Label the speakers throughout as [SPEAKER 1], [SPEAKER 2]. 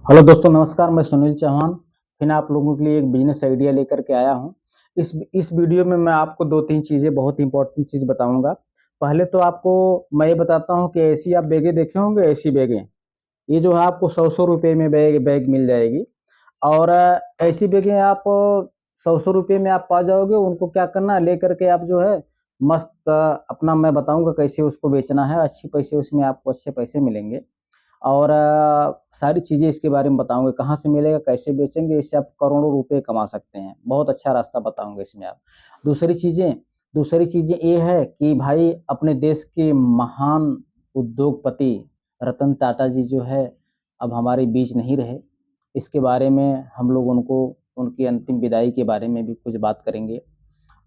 [SPEAKER 1] Hello दोस्तों, नमस्कार। मैं सुनील चौहान फिर आप लोगों के लिए एक बिजनेस आइडिया लेकर के आया हूँ। इस वीडियो में मैं आपको 2-3 चीज़ें बहुत इंपॉर्टेंट चीज़ बताऊँगा। पहले तो आपको मैं ये बताता हूँ कि ऐसी आप बैगें देखे होंगे, ऐसी बैगें। ये जो है आपको 100-100 रुपए में बैग बैग मिल जाएगी और ऐसी बैगें आप 100-100 रुपए में आप पा जाओगे। उनको क्या करना है, लेकर के आप जो है मस्त अपना मैं बताऊँगा कैसे उसको बेचना है। अच्छे पैसे उसमें आपको अच्छे पैसे मिलेंगे। और सारी चीज़ें इसके बारे में बताऊँगा, कहाँ से मिलेगा, कैसे बेचेंगे, इससे आप करोड़ों रुपए कमा सकते हैं। बहुत अच्छा रास्ता बताऊँगा इसमें आप। दूसरी चीज़ें दूसरी चीज़ें ये है कि भाई अपने देश के महान उद्योगपति रतन टाटा जी जो है, अब हमारे बीच नहीं रहे। इसके बारे में हम लोग उनको उनकी अंतिम विदाई के बारे में भी कुछ बात करेंगे।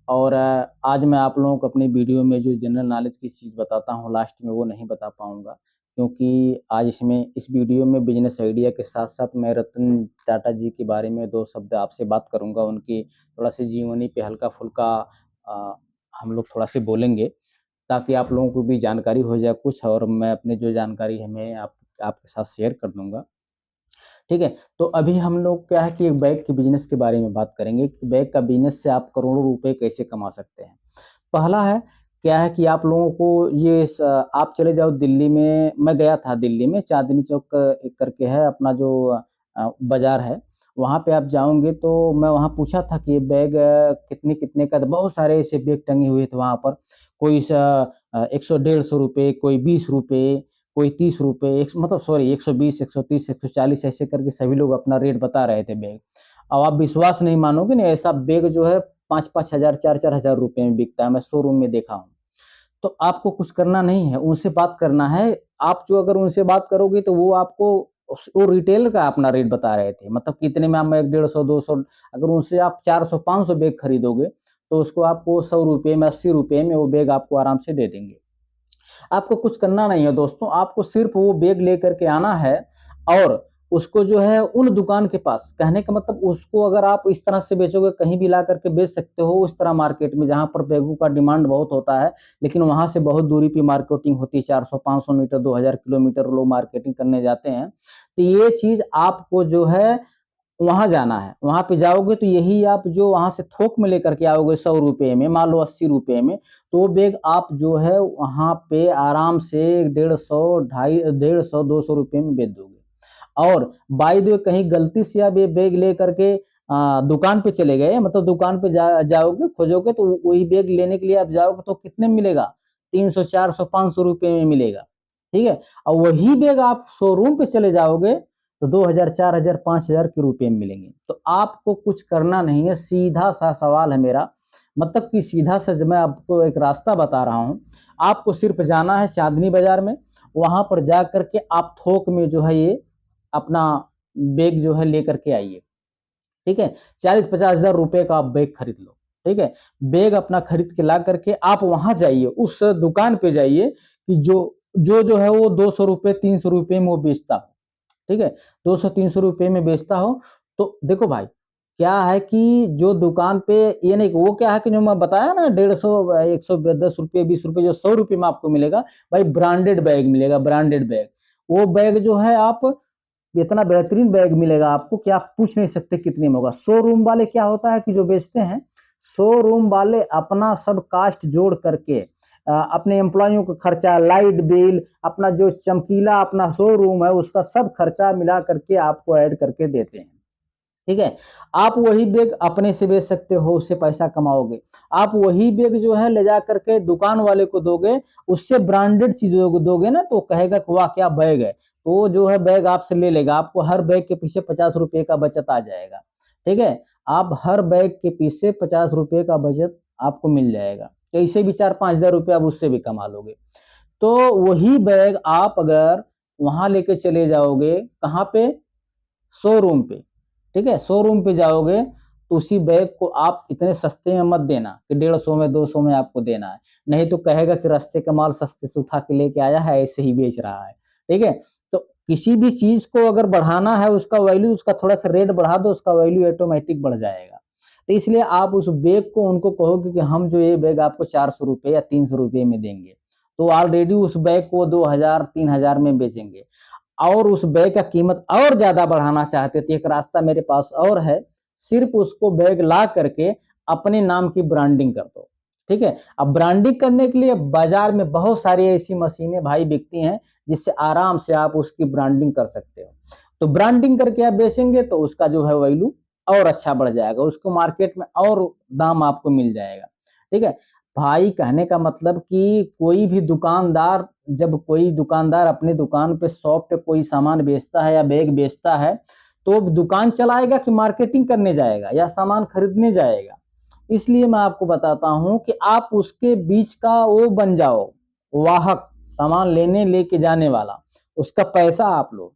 [SPEAKER 1] और आज मैं आप लोगों को अपनी वीडियो में जो जनरल नॉलेज की चीज़ बताता हूँ लास्ट में वो नहीं बता पाऊँगा, क्योंकि आज इस वीडियो में बिज़नेस आइडिया के साथ-साथ मैं रतन टाटा जी के बारे में 2 शब्द आपसे बात करूँगा। उनकी थोड़ा-सी जीवनी पे हल्का-फुल्का अ, हम लोग थोड़ा-सा बोलेंगे, ताकि आप लोगों को भी जानकारी हो जाए कुछ और मैं अपनी जो जानकारी है मैं आपके साथ शेयर कर दूँगा। ठीक है? तो अभी हम लोग क्या है कि एक बैग के बिज़नेस के बारे में बात करेंगे कि बैग का बिज़नेस से आप करोड़ों रुपए कैसे कमा सकते हैं। पहला है, क्या है कि आप लोगों को आप चले जाओ दिल्ली में। मैं गया था दिल्ली में, चांदनी चौक एक करके है अपना जो बाज़ार है, वहाँ पे आप जाओगे तो मैं वहाँ पूछा था कि ये बैग कितने-कितने का, तो बहुत सारे ऐसे बैग टंगे हुए थे वहाँ पर। कोई 100 डेढ़ ₹100, कोई ₹20, कोई ₹30, एक मतलब सॉरी 120, 130, 140 ऐसे करके सभी लोग अपना रेट बता रहे थे बैग। अब आप विश्वास नहीं मानोगे ना, ऐसा बैग जो है 5-5 हज़ार, 4-4 हज़ार रुपए में बिकता है, मैं शोरूम में देखा हूँ। तो आपको कुछ करना नहीं है, उनसे बात करना है। आप जो अगर उनसे बात करोगे तो वो आपको वो रिटेल का अपना रेट बता रहे थे। मतलब कितने में आप 150, 200, अगर उनसे आप 400, 500 बैग खरीदोगे, तो उसको आपको ₹100 में, ₹80 में वो बैग आपको आराम से दे देंगे। आपको कुछ करना नहीं है दोस्तों, आपको सिर्फ़ वो बैग लेकर के आना है और उसको जो है उन दुकान के पास, कहने का मतलब उसको अगर आप इस तरह से बेचोगे, कहीं भी ला करके बेच सकते हो उस तरह मार्केट में जहाँ पर बैगों का डिमांड बहुत होता है, लेकिन वहाँ से बहुत दूरी पे मार्केटिंग होती है, 400-500 मीटर, 2000 किलोमीटर लोग मार्केटिंग करने जाते हैं। तो ये चीज़ आपको जो है वहाँ जाना है, वहाँ पे जाओगे तो यही आप जो वहाँ से थोक में लेकर के आओगे ₹100 में, मान लो ₹80 में, तो वो बैग आप जो है वहाँ पे आराम से 150, ढाई 150, ₹200 में बेच दोगे। और बाय द वे कहीं गलती से आप ये बैग लेकर के दुकान पे चले गए, मतलब दुकान पे जाओगे, खोजोगे तो वही बैग लेने के लिए आप जाओगे तो कितने में मिलेगा? 300, 400, ₹500 में मिलेगा, ठीक है? और वही बैग आप शोरूम पे चले जाओगे तो 2000, 4000, 5000 के रुपए में मिलेंगे। तो आपको कुछ करना नहीं है, सीधा-सा सवाल है मेरा, मतलब कि सीधा-सा मैं आपको एक रास्ता बता रहा हूँ। आपको सिर्फ़ जाना है चाँदनी बाज़ार में, वहाँ पर जा कर के आप थोक में जो है ये अपना बैग जो है लेकर के आइए, ठीक है? 40-50 हज़ार रुपए का आप बैग खरीद लो, ठीक है? बैग अपना खरीद के ला कर के आप वहाँ जाइए, उस दुकान पे जाइए कि जो है वो ₹200, ₹300 में वो बेचता हो। ठीक है? 200-300 रुपए में बेचता हो, तो देखो भाई, क्या है कि जो दुकान पे ये नहीं, वो क्या है कि जो मैं बताया ना 150, 110 रुपए, ₹20 जो ₹100 में आपको मिलेगा, भाई ब्रांडेड बैग मिलेगा, ब्रांडेड बैग। वो बैग जो है आप इतना बेहतरीन बैग मिलेगा आपको कि आप पूछ नहीं सकते कितने में होगा। शोरूम वाले क्या होता है कि जो बेचते हैं, शोरूम वाले अपना सब कास्ट जोड़ करके अपने एम्प्लॉइयों का खर्चा, लाइट बिल, अपना जो चमकीला अपना शोरूम है, उसका सब खर्चा मिला करके आपको ऐड करके देते हैं। ठीक है? आप वही बैग अपने से बेच सकते हो, उससे पैसा कमाओगे। आप वही बैग जो है ले जा कर के दुकान वाले को दोगे, उससे ब्रांडेड चीज़ों को दोगे ना तो कहेगा कि वाह! क्या बैग है। तो वो जो है बैग आपसे ले लेगा, आपको हर बैग के पीछे ₹50 का बचत आ जाएगा। ठीक है? आप हर बैग के पीछे ₹50 का बचत आपको मिल जाएगा। ऐसे भी 4-5 हज़ार रुपए आप उससे भी कमा लोगे। तो वही बैग आप अगर वहाँ लेके चले जाओगे, कहाँ पे? शोरूम पे, ठीक है? शोरूम पे जाओगे तो उसी बैग को आप इतने सस्ते में मत देना कि 150 में, 200 में आपको देना है। नहीं तो कहेगा कि रास्ते का माल सस्ते से उठा के लेके आया है, ऐसे ही बेच रहा है, ठीक है? तो किसी भी चीज़ को अगर बढ़ाना है उसका वैल्यू, उसका थोड़ा-सा रेट बढ़ा दो, उसका वैल्यू ऑटोमैटिक बढ़ जाएगा। तो इसलिए आप उस बैग को उनको कहोगे कि हम जो ये बैग आपको ₹400 या ₹300 में देंगे, तो ऑलरेडी उस बैग को 2000, 3000 में बेचेंगे। और उस बैग का कीमत और ज़्यादा बढ़ाना चाहते हो तो एक रास्ता मेरे पास और है, सिर्फ उसको बैग ला करके अपने नाम की ब्रांडिंग कर दो। ठीक है, अब ब्रांडिंग करने के लिए बाजार में बहुत सारी ऐसी मशीनें भाई बिकती हैं जिससे आराम से आप उसकी ब्रांडिंग कर सकते हो। तो ब्रांडिंग करके आप बेचेंगे तो उसका जो है वैल्यू और अच्छा बढ़ जाएगा, उसको मार्केट में और दाम आपको मिल जाएगा। ठीक है भाई, कहने का मतलब कि कोई भी दुकानदार, जब कोई दुकानदार अपने दुकान पे शॉप पे कोई सामान बेचता है या बैग बेचता है तो दुकान चलाएगा कि मार्केटिंग करने जाएगा या सामान खरीदने जाएगा। इसलिए मैं आपको बताता हूं कि आप उसके बीच का वो बन जाओ, वाहक, सामान लेने लेके जाने वाला, उसका पैसा आप लो।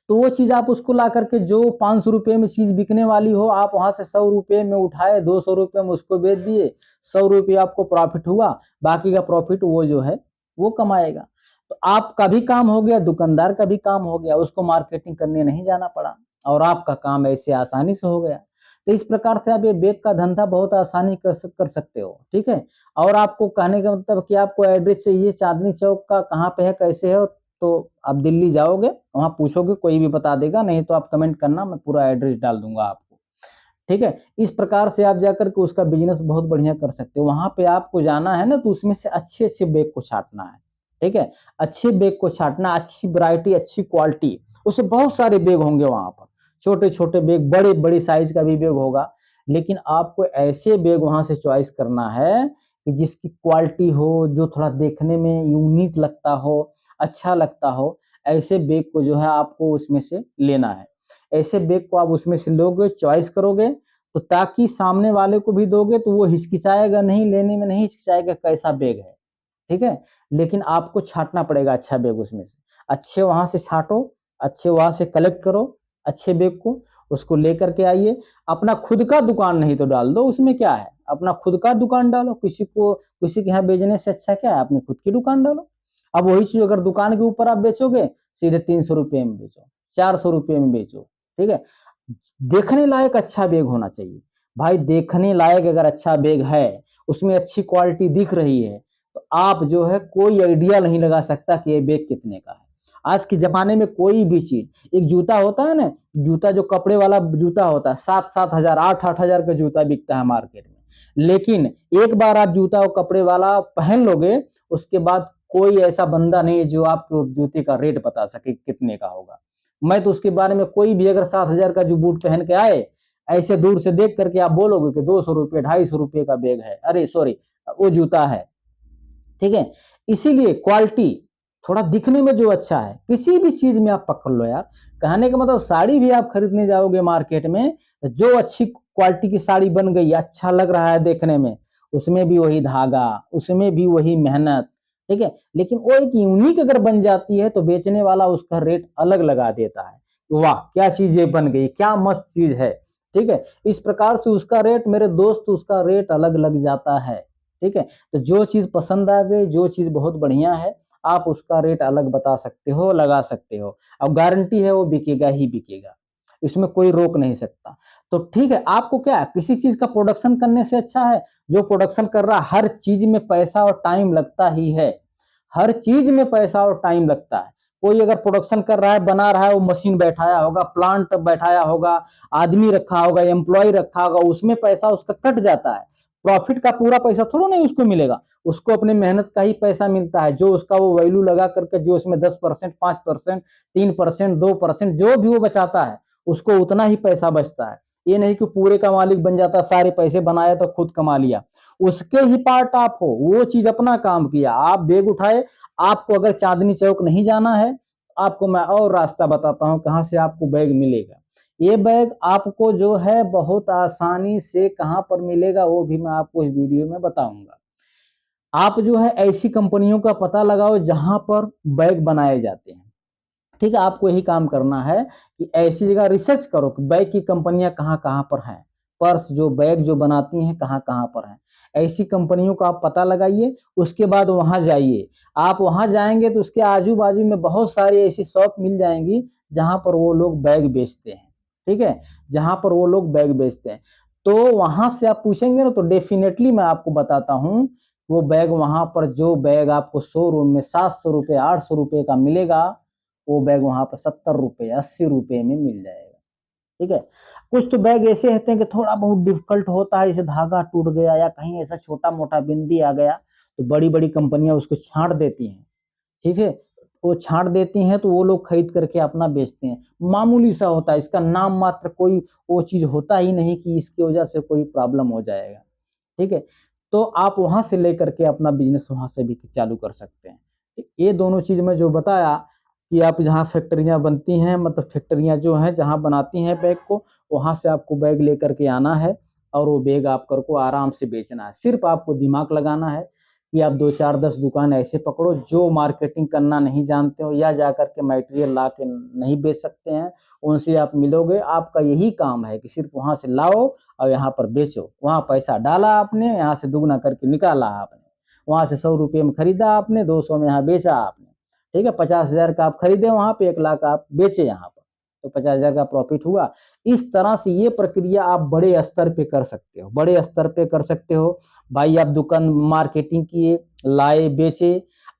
[SPEAKER 1] तो वो चीज आप उसको ला करके, जो 500 रुपए में चीज बिकने वाली हो, आप वहां से 100 रुपए में उठाए, 200 रुपए में उसको बेच दिए, 100 रुपये आपको प्रॉफिट हुआ, बाकी का प्रॉफिट वो जो है वो कमाएगा। तो आपका भी काम हो गया, दुकानदार का भी काम हो गया, उसको मार्केटिंग करने नहीं जाना पड़ा और आपका काम ऐसे आसानी से हो गया। तो इस प्रकार से आप ये बैग का धंधा बहुत आसानी कर सकते हो। ठीक है, और आपको कहने का मतलब कि आपको एड्रेस चाहिए चांदनी चौक का, कहाँ पे है कैसे है, तो आप दिल्ली जाओगे वहां पूछोगे कोई भी बता देगा, नहीं तो आप कमेंट करना, मैं पूरा एड्रेस डाल दूंगा आपको। ठीक है, इस प्रकार से आप जाकर के उसका बिजनेस बहुत बढ़िया कर सकते हो। वहां पे आपको जाना है ना तो उसमें से अच्छे अच्छे बैग को छांटना है। ठीक है, अच्छे बैग को छांटना, अच्छी वैरायटी, अच्छी क्वालिटी, उससे बहुत सारे बैग होंगे वहां पर, छोटे छोटे बैग, बड़े बड़े साइज का भी बैग होगा, लेकिन आपको ऐसे बैग वहां से चॉइस करना है कि जिसकी क्वालिटी हो, जो थोड़ा देखने में यूनिक लगता हो, अच्छा लगता हो, ऐसे बैग को जो है आपको उसमें से लेना है। ऐसे बैग को आप उसमें से लोगे, चॉइस करोगे, तो ताकि सामने वाले को भी दोगे तो वो हिचकिचाएगा नहीं, लेने में नहीं हिचकिचाएगा, कैसा बैग है। ठीक है, लेकिन आपको छांटना पड़ेगा अच्छा बैग उसमें से, अच्छे वहां से छांटो, अच्छे वहां से कलेक्ट करो अच्छे बैग को, उसको लेकर के आइए। अपना खुद का दुकान नहीं तो डाल दो, उसमें क्या है, अपना खुद का दुकान डालो, किसी के यहाँ बेचने से अच्छा क्या है, अपनी खुद की दुकान डालो। अब वही चीज अगर दुकान के ऊपर आप बेचोगे, सीधे 300 रुपये में बेचो, 400 रुपये में बेचो। ठीक है, देखने लायक अच्छा बैग होना चाहिए भाई, देखने लायक अगर अच्छा बैग है, उसमें अच्छी क्वालिटी दिख रही है, तो आप जो है कोई आइडिया नहीं लगा सकता कि ये बैग कितने का है। आज के जमाने में कोई भी चीज, एक जूता होता है ना, जूता जो कपड़े वाला जूता होता है, 7-7 हजार, 8-8 हजार का जूता बिकता है मार्केट में, लेकिन एक बार आप जूता और कपड़े वाला पहन लोगे, उसके बाद कोई ऐसा बंदा नहीं है जो आपको जूते का रेट बता सके कितने का होगा। मैं तो उसके बारे में, कोई भी अगर 7 हजार का जो बूट पहन के आए, ऐसे दूर से देख करके आप बोलोगे कि 200 रुपये, 250 रुपये का बैग है, अरे सॉरी, वो जूता है। ठीक है, इसीलिए क्वालिटी, थोड़ा दिखने में जो अच्छा है, किसी भी चीज में आप पकड़ लो यार। कहने का मतलब, साड़ी भी आप खरीदने जाओगे मार्केट में, जो अच्छी क्वालिटी की साड़ी बन गई, अच्छा लग रहा है देखने में, उसमें भी वही धागा, उसमें भी वही मेहनत। ठीक है, लेकिन वो एक यूनिक अगर बन जाती है तो बेचने वाला उसका रेट अलग लगा देता है, वाह क्या चीज ये बन गई, क्या मस्त चीज है। ठीक है, इस प्रकार से उसका रेट, मेरे दोस्त, उसका रेट अलग लग जाता है। ठीक है, तो जो चीज पसंद आ गई, जो चीज बहुत बढ़िया है, आप उसका रेट अलग बता सकते हो, लगा सकते हो, अब गारंटी है वो बिकेगा ही बिकेगा, इसमें कोई रोक नहीं सकता। तो ठीक है, आपको क्या, किसी चीज का प्रोडक्शन करने से अच्छा है, जो प्रोडक्शन कर रहा है, हर चीज में पैसा और टाइम लगता ही है, हर चीज में पैसा और टाइम लगता है। कोई अगर प्रोडक्शन कर रहा है, बना रहा है, वो मशीन बैठाया होगा, प्लांट बैठाया होगा, आदमी रखा होगा, एम्प्लॉय रखा होगा, उसमें पैसा उसका कट जाता है, प्रॉफिट का पूरा पैसा थोड़ा नहीं उसको मिलेगा, उसको अपने मेहनत का ही पैसा मिलता है, जो उसका वो वैल्यू लगा करके, जो उसमें 10%, 5%, 3%, 2%, जो भी वो बचाता है, उसको उतना ही पैसा बचता है। ये नहीं कि पूरे का मालिक बन जाता, सारे पैसे बनाया तो खुद कमा लिया, उसके ही पार्ट आप हो, वो चीज अपना काम किया, आप बैग उठाए। आपको अगर चांदनी चौक नहीं जाना है, आपको मैं और रास्ता बताता हूँ कहाँ से आपको बैग मिलेगा। ये बैग आपको जो है बहुत आसानी से कहाँ पर मिलेगा, वो भी मैं आपको इस वीडियो में बताऊंगा। आप जो है ऐसी कंपनियों का पता लगाओ जहां पर बैग बनाए जाते हैं। ठीक है, आपको यही काम करना है कि ऐसी जगह रिसर्च करो कि बैग की कंपनियां कहाँ कहाँ पर हैं, पर्स जो बैग जो बनाती हैं कहाँ कहाँ पर हैं, ऐसी कंपनियों का आप पता लगाइए, उसके बाद वहां जाइए। आप वहां जाएंगे तो उसके आजू बाजू में बहुत सारी ऐसी शॉप मिल जाएंगी जहां पर वो लोग बैग बेचते हैं। ठीक है, जहां पर वो लोग बैग बेचते हैं, तो वहां से आप पूछेंगे ना, तो डेफिनेटली मैं आपको बताता हूँ, वो बैग वहां पर, जो बैग आपको शोरूम में 700 रुपये, 800 रुपये का मिलेगा, वो बैग वहाँ पर 70 रुपये 80 रुपये में मिल जाएगा। ठीक है। कुछ तो बैग ऐसे रहते हैं कि थोड़ा बहुत डिफिकल्ट होता है, जैसे धागा टूट गया या कहीं ऐसा छोटा मोटा बिंदी आ गया तो बड़ी बड़ी कंपनियां उसको छांट देती हैं। ठीक है, वो छांट देती हैं तो वो लोग खरीद करके अपना बेचते हैं। मामूली सा होता है, इसका नाम मात्र कोई वो चीज होता ही नहीं कि इसकी वजह से कोई प्रॉब्लम हो जाएगा। ठीक है, तो आप वहां से लेकर के अपना बिजनेस वहां से भी चालू कर सकते हैं। ये दोनों चीज मैं जो बताया कि आप जहाँ फैक्ट्रियां बनती हैं, मतलब फैक्ट्रियां जो हैं जहाँ बनाती हैं बैग को, वहां से आपको बैग लेकर के आना है और वो बैग आप कर को आराम से बेचना है। सिर्फ आपको दिमाग लगाना है कि आप 2 4 10 दुकान ऐसे पकड़ो जो मार्केटिंग करना नहीं जानते हो या जा करके मटेरियल ला के नहीं बेच सकते हैं, उनसे आप मिलोगे। आपका यही काम है कि सिर्फ वहां से लाओ और यहाँ पर बेचो। वहां पैसा डाला आपने, यहाँ से दुगना करके निकाला आपने। वहां से 100 रुपये में खरीदा आपने, 200 में यहाँ बेचा आपने। ठीक है, 50,000 का आप खरीदे वहां पे, 1 लाख आप बेचे यहाँ पर, तो 50,000 का प्रॉफिट हुआ। इस तरह से ये प्रक्रिया आप बड़े स्तर पे कर सकते हो, बड़े स्तर पे कर सकते हो। भाई आप दुकान मार्केटिंग किए, लाए, बेचे,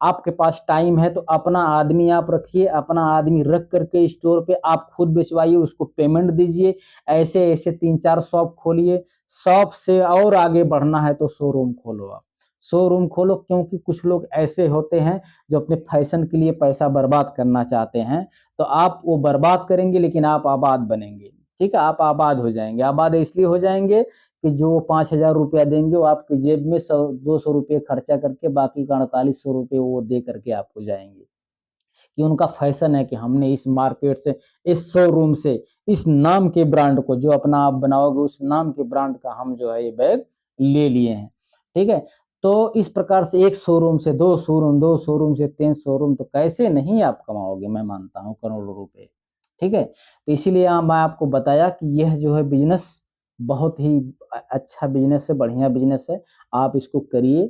[SPEAKER 1] आपके पास टाइम है तो अपना आदमी आप रखिए, अपना आदमी रख करके स्टोर पे आप खुद बेचवाइए, उसको पेमेंट दीजिए। ऐसे ऐसे 3 4 शॉप खोलिए। शॉप से और आगे बढ़ना है तो शोरूम खोलो आप, शोरूम खोलो, क्योंकि कुछ लोग ऐसे होते हैं जो अपने फैशन के लिए पैसा बर्बाद करना चाहते हैं। तो आप वो बर्बाद करेंगे लेकिन आप आबाद बनेंगे। ठीक है, आप आबाद हो जाएंगे। आबाद इसलिए हो जाएंगे कि जो 5,000 रुपया देंगे वो आपकी जेब में 100 200 रुपये खर्चा करके बाकी का 4800 रुपये वो दे करके आपको जाएंगे। कि उनका फैशन है कि हमने इस मार्केट से, इस शोरूम से, इस नाम के ब्रांड को, जो अपना आप बनाओगे उस नाम के ब्रांड का हम जो है ये बैग ले लिए हैं। ठीक है, तो इस प्रकार से एक शोरूम से 2 शोरूम, 2 शोरूम से 3 शोरूम, तो कैसे नहीं आप कमाओगे, मैं मानता हूँ करोड़ों रुपए। ठीक है, तो इसीलिए मैं आपको बताया कि यह जो है बिजनेस बहुत ही अच्छा बिजनेस है, बढ़िया बिजनेस है, आप इसको करिए।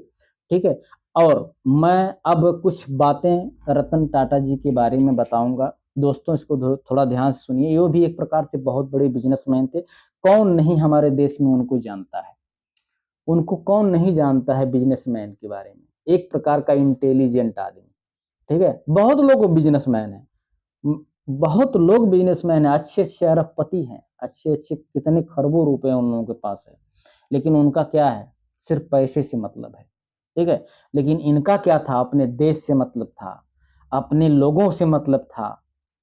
[SPEAKER 1] ठीक है, और मैं अब कुछ बातें रतन टाटा जी के बारे में बताऊंगा। दोस्तों इसको थोड़ा ध्यान से सुनिए, ये भी एक प्रकार से बहुत बड़े बिजनेसमैन थे। कौन नहीं हमारे देश में उनको जानता है, उनको कौन नहीं जानता है बिजनेसमैन के बारे में। एक प्रकार का इंटेलिजेंट आदमी। ठीक है, बहुत लोग बिजनेसमैन है, बहुत लोग बिजनेसमैन है, अच्छे अच्छे अरबपति हैं, अच्छे अच्छे कितने खरबों रुपए उन लोगों के पास है, लेकिन उनका क्या है, सिर्फ पैसे से मतलब है। ठीक है, लेकिन इनका क्या था, अपने देश से मतलब था, अपने लोगों से मतलब था।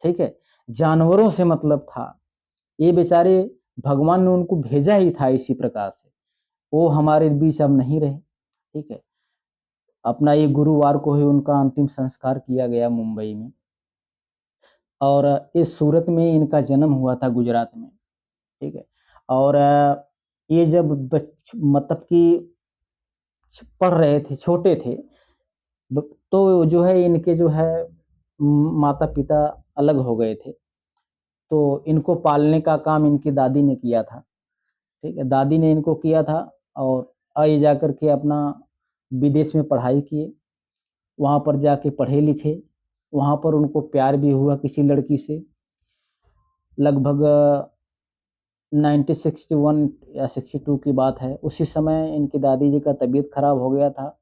[SPEAKER 1] ठीक है, जानवरों से मतलब था। ये बेचारे भगवान ने उनको भेजा ही था इसी प्रकार से। वो हमारे बीच अब नहीं रहे। ठीक है, अपना ये गुरुवार को ही उनका अंतिम संस्कार किया गया मुंबई में, और इस सूरत में इनका जन्म हुआ था, गुजरात में। ठीक है, और ये जब मतलब कि पढ़ रहे थे, छोटे थे, तो जो है इनके जो है माता पिता अलग हो गए थे, तो इनको पालने का काम इनकी दादी ने किया था। ठीक है, दादी ने इनको किया था, और आगे जा कर के अपना विदेश में पढ़ाई किए, वहाँ पर जाके पढ़े लिखे, वहाँ पर उनको प्यार भी हुआ किसी लड़की से। लगभग 1961 या 62 की बात है। उसी समय इनकी दादी जी का तबीयत खराब हो गया था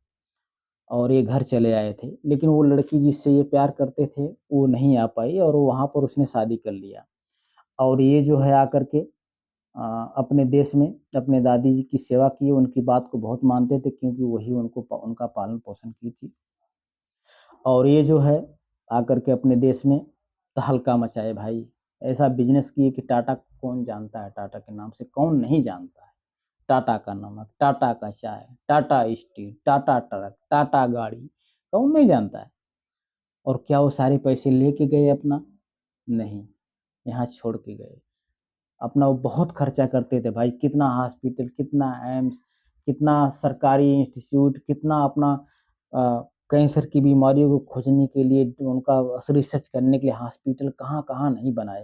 [SPEAKER 1] और ये घर चले आए थे, लेकिन वो लड़की जिससे ये प्यार करते थे वो नहीं आ पाई, और वहाँ पर उसने शादी कर लिया। और ये जो है आकर के अपने देश में अपने दादी जी की सेवा की, उनकी बात को बहुत मानते थे, क्योंकि वही उनको उनका पालन पोषण की थी। और ये जो है आकर के अपने देश में तहलका मचाए भाई। ऐसा बिजनेस किए कि टाटा को कौन जानता है, टाटा के नाम से कौन नहीं जानता है। टाटा का नमक, टाटा का चाय, टाटा स्टील, टाटा ट्रक, टाटा गाड़ी, कौन नहीं जानता है। और क्या वो सारे पैसे लेके गए अपना? नहीं, यहाँ छोड़ के गए। अपना वो बहुत खर्चा करते थे भाई, कितना हॉस्पिटल, कितना एम्स, कितना सरकारी इंस्टीट्यूट, कितना अपना कैंसर की बीमारियों को खोजने के लिए, उनका रिसर्च करने के लिए हॉस्पिटल कहाँ कहाँ नहीं बनाए।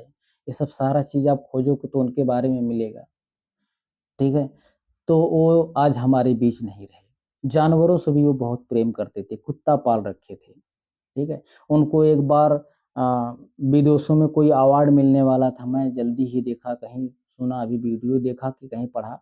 [SPEAKER 1] ये सब सारा चीज़ आप खोजोगे तो उनके बारे में मिलेगा। ठीक है, तो वो आज हमारे बीच नहीं रहे। जानवरों से भी वो बहुत प्रेम करते थे, कुत्ता पाल रखे थे। ठीक है, उनको एक बार विदेशों में कोई अवार्ड मिलने वाला था, मैं जल्दी ही देखा, कहीं सुना, अभी वीडियो देखा कि कहीं पढ़ा,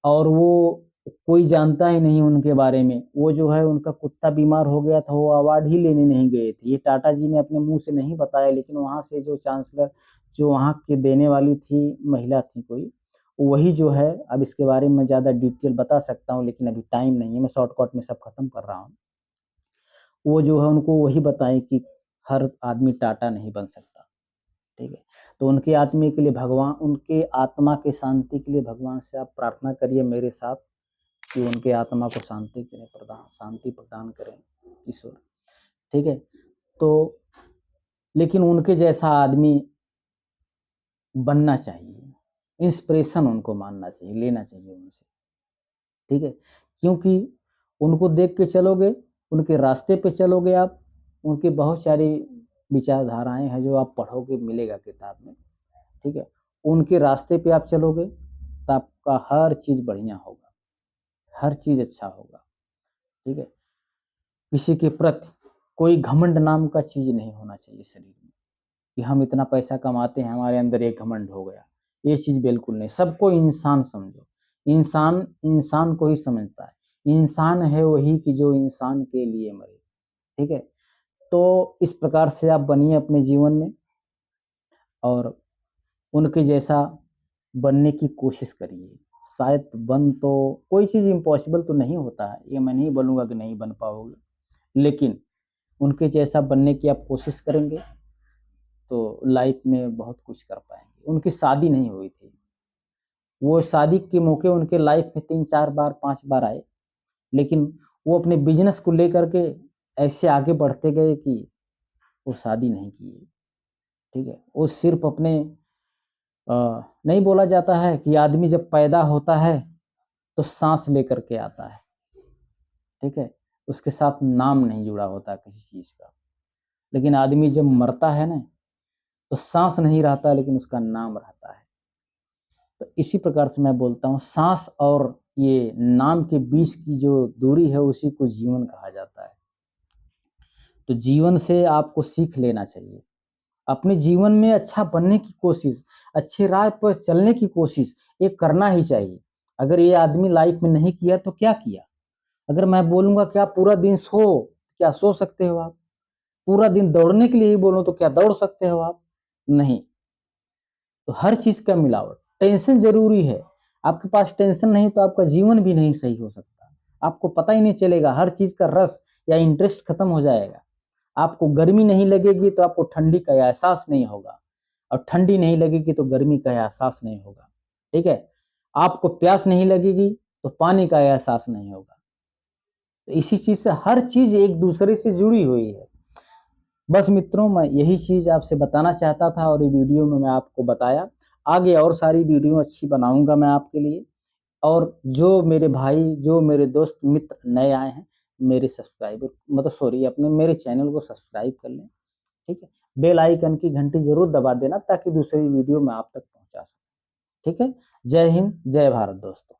[SPEAKER 1] और वो कोई जानता ही नहीं उनके बारे में। वो जो है उनका कुत्ता बीमार हो गया था, वो अवार्ड ही लेने नहीं गए थे। ये टाटा जी ने अपने मुँह से नहीं बताया, लेकिन वहाँ से जो चांसलर, जो वहाँ की देने वाली थी, महिला थी कोई, वही जो है, अब इसके बारे में ज़्यादा डिटेल बता सकता हूँ, लेकिन अभी टाइम नहीं है, मैं शॉर्टकट में सब खत्म कर रहा हूँ। वो जो है उनको वही बताएँ कि हर आदमी टाटा नहीं बन सकता, ठीक है? तो उनके आत्मा के लिए भगवान, उनके आत्मा के शांति के लिए भगवान से आप प्रार्थना करिए मेरे साथ, कि उनके आत्मा को शांति प्रदान करें ईश्वर, ठीक है? तो लेकिन उनके जैसा आदमी बनना चाहिए, इंस्पिरेशन उनको मानना चाहिए, लेना चाहिए उनसे, ठीक है? क्योंकि उनको देख के चलोगे, उनके रास्ते पे चलोगे आप, उनकी बहुत सारी विचारधाराएँ हैं जो आप पढ़ोगे, मिलेगा किताब में, ठीक है? उनके रास्ते पे आप चलोगे, तो आपका हर चीज़ बढ़िया होगा, हर चीज़ अच्छा होगा, ठीक है? किसी के प्रति कोई घमंड नाम का चीज़ नहीं होना चाहिए शरीर में, कि हम इतना पैसा कमाते हैं, हमारे अंदर एक घमंड हो गया। ये चीज़ बिल्कुल नहीं, सबको इंसान समझो। इंसान, इंसान को ही समझता है। इंसान है वही कि जो इंसान के लिए मरे, ठीक है? तो इस प्रकार से आप बनिए अपने जीवन में, और उनके जैसा बनने की कोशिश करिए। शायद बन तो, कोई चीज़ इम्पॉसिबल तो नहीं होता है, ये मैं नहीं बोलूँगा कि नहीं बन पाओगे, लेकिन उनके जैसा बनने की आप कोशिश करेंगे, तो लाइफ में बहुत कुछ कर पाएँगे। उनकी शादी नहीं हुई थी। वो शादी के मौके उनके लाइफ में 3-4 बार, 5 बार आए, लेकिन वो अपने बिज़नेस को लेकर के ऐसे आगे बढ़ते गए कि वो शादी नहीं किए, ठीक है? वो सिर्फ़ अपने अ, नहीं बोला जाता है कि आदमी जब पैदा होता है, तो साँस लेकर के आता है, ठीक है? उसके साथ नाम नहीं जुड़ा होता किसी चीज़ का। लेकिन आदमी जब मरता है ना, तो साँस नहीं रहता, लेकिन उसका नाम रहता है। तो इसी प्रकार से मैं बोलता हूँ, साँस और ये नाम के बीच की जो दूरी है, उसी को जीवन कहा जाता है। तो जीवन से आपको सीख लेना चाहिए। अपने जीवन में अच्छा बनने की कोशिश, अच्छे राह पर चलने की कोशिश, ये करना ही चाहिए। अगर ये आदमी लाइफ में नहीं किया तो क्या किया? अगर मैं बोलूँगा कि आप पूरा दिन सो, क्या सो सकते हो आप? पूरा दिन दौड़ने के लिए ही बोलूँ तो क्या दौड़ सकते हो आप? नहीं। तो हर चीज़ का मिलावट, टेंशन ज़रूरी है। आपके पास टेंशन नहीं तो आपका जीवन भी नहीं सही हो सकता। आपको पता ही नहीं चलेगा, हर चीज़ का रस या इंटरेस्ट खत्म हो जाएगा। आपको गर्मी नहीं लगेगी तो आपको ठंडी का एहसास नहीं होगा, और ठंडी नहीं लगेगी तो गर्मी का एहसास नहीं होगा, ठीक है? आपको प्यास नहीं लगेगी तो पानी का एहसास नहीं होगा। तो इसी चीज़ से हर चीज़ एक दूसरे से जुड़ी हुई है। बस मित्रों, मैं यही चीज़ आपसे बताना चाहता था, और ये वीडियो में मैं आपको बताया। आगे और सारी वीडियो अच्छी बनाऊँगा मैं आपके लिए, और जो मेरे भाई, जो मेरे दोस्त मित्र नए आए हैं, मेरे सब्सक्राइबर, मतलब सॉरी, अपने मेरे चैनल को सब्सक्राइब कर लें, ठीक है? बेल आइकन की घंटी ज़रूर दबा देना, ताकि दूसरी वीडियो मैं आप तक पहुँचा सकूँ, ठीक है? जय हिंद, जय भारत दोस्तों।